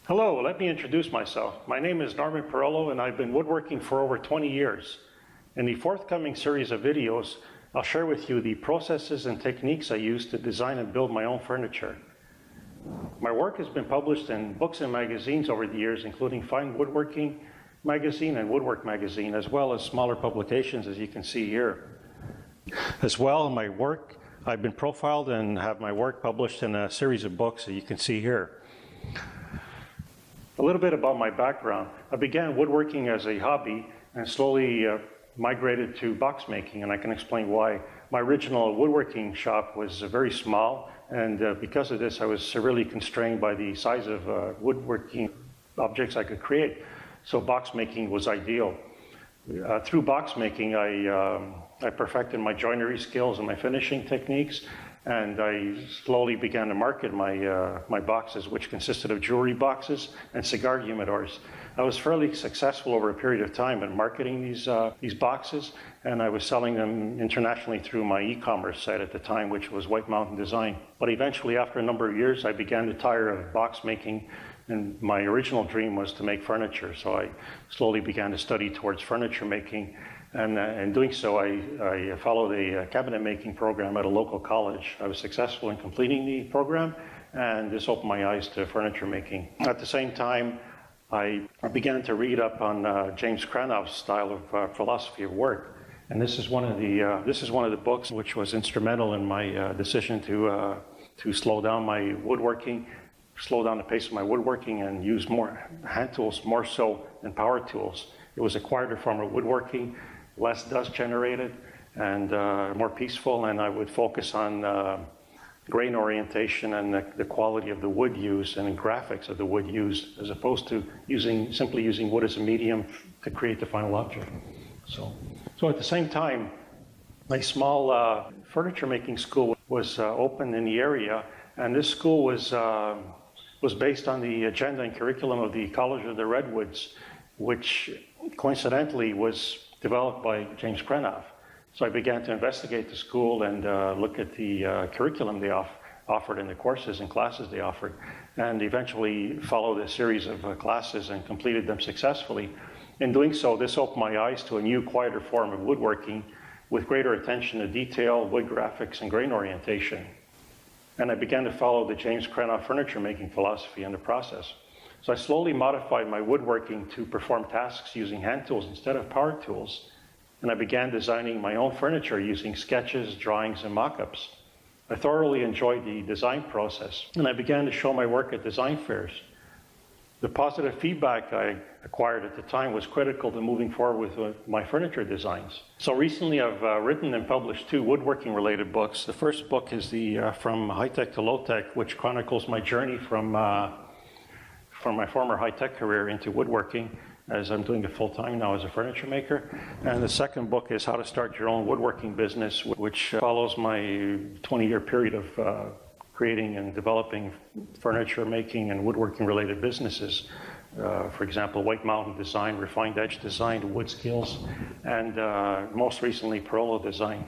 Hello, let me introduce myself. My name is Norman Farello and I've been woodworking for over 20 years. In the forthcoming series of videos, I'll share with you the processes and techniques I use to design and build my own furniture. My work has been published in books and magazines over the years, including Fine Woodworking Magazine and Woodwork Magazine, as well as smaller publications as you can see here. As well, my work, I've been profiled and have my work published in a series of books that you can see here. A little bit about my background. I began woodworking as a hobby and slowly migrated to box making, and I can explain why. My original woodworking shop was very small, and because of this I was severely constrained by the size of woodworking objects I could create. So box making was ideal. Through box making I perfected my joinery skills and my finishing techniques, and I slowly began to market my boxes, which consisted of jewelry boxes and cigar humidors. I was fairly successful over a period of time in marketing these boxes, and I was selling them internationally through my e-commerce site at the time, which was White Mountain Design. But eventually, after a number of years, I began to tire of box making, and my original dream was to make furniture. So I slowly began to study towards furniture making. And in doing so, I followed a cabinet making program at a local college. I was successful in completing the program, and this opened my eyes to furniture making. At the same time, I began to read up on James Cranoff's style of philosophy of work. And this is one of the books which was instrumental in my decision to slow down my woodworking, slow down the pace of my woodworking, and use more hand tools more so than power tools. It was a quieter form of woodworking, less dust generated, and more peaceful, and I would focus on grain orientation and the quality of the wood used and the graphics of the wood used, as opposed to simply using wood as a medium to create the final object. So at the same time, a small furniture making school was opened in the area, and this school was based on the agenda and curriculum of the College of the Redwoods, which coincidentally was developed by James Cranoff. So I began to investigate the school and look at the curriculum they offered and the courses and classes they offered, and eventually followed a series of classes and completed them successfully. In doing so, this opened my eyes to a new, quieter form of woodworking with greater attention to detail, wood graphics, and grain orientation. And I began to follow the James Cranoff furniture making philosophy in the process. So I slowly modified my woodworking to perform tasks using hand tools instead of power tools, and I began designing my own furniture using sketches, drawings, and mock-ups. I thoroughly enjoyed the design process, and I began to show my work at design fairs. The positive feedback I acquired at the time was critical to moving forward with my furniture designs. So recently I've written and published 2 woodworking-related books. The first book is From High-Tech to Low-Tech, which chronicles my journey from my former high-tech career into woodworking, as I'm doing it full-time now as a furniture maker. And the second book is How to Start Your Own Woodworking Business, which follows my 20-year period of creating and developing furniture making and woodworking related businesses. For example, White Mountain Design, Refined Edge Design, WoodSkills, and most recently Farello Design.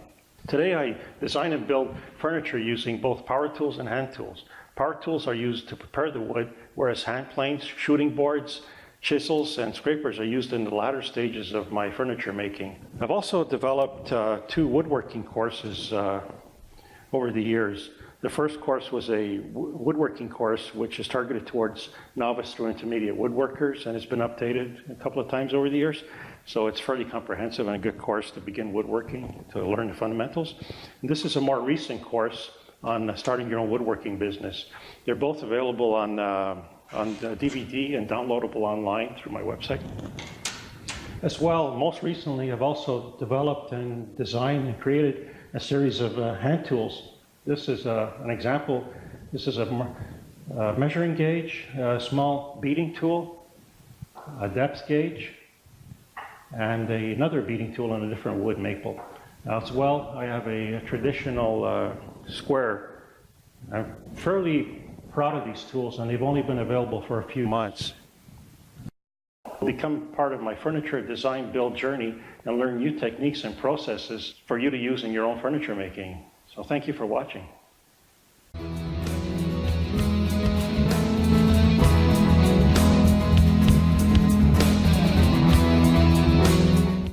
Today I design and build furniture using both power tools and hand tools. Power tools are used to prepare the wood, whereas hand planes, shooting boards, chisels, and scrapers are used in the latter stages of my furniture making. I've also developed 2 woodworking courses over the years. The first course was a woodworking course, which is targeted towards novice through intermediate woodworkers, and it's been updated a couple of times over the years. So it's fairly comprehensive and a good course to begin woodworking, to learn the fundamentals. And this is a more recent course on starting your own woodworking business. They're both available on DVD and downloadable online through my website. As well, most recently, I've also developed and designed and created a series of hand tools. This is an example. This is a measuring gauge, a small beading tool, a depth gauge, and another beading tool on a different wood, maple. As well, I have a traditional square. I'm fairly proud of these tools, and they've only been available for a few months. Become part of my furniture design build journey and learn new techniques and processes for you to use in your own furniture making. So thank you for watching.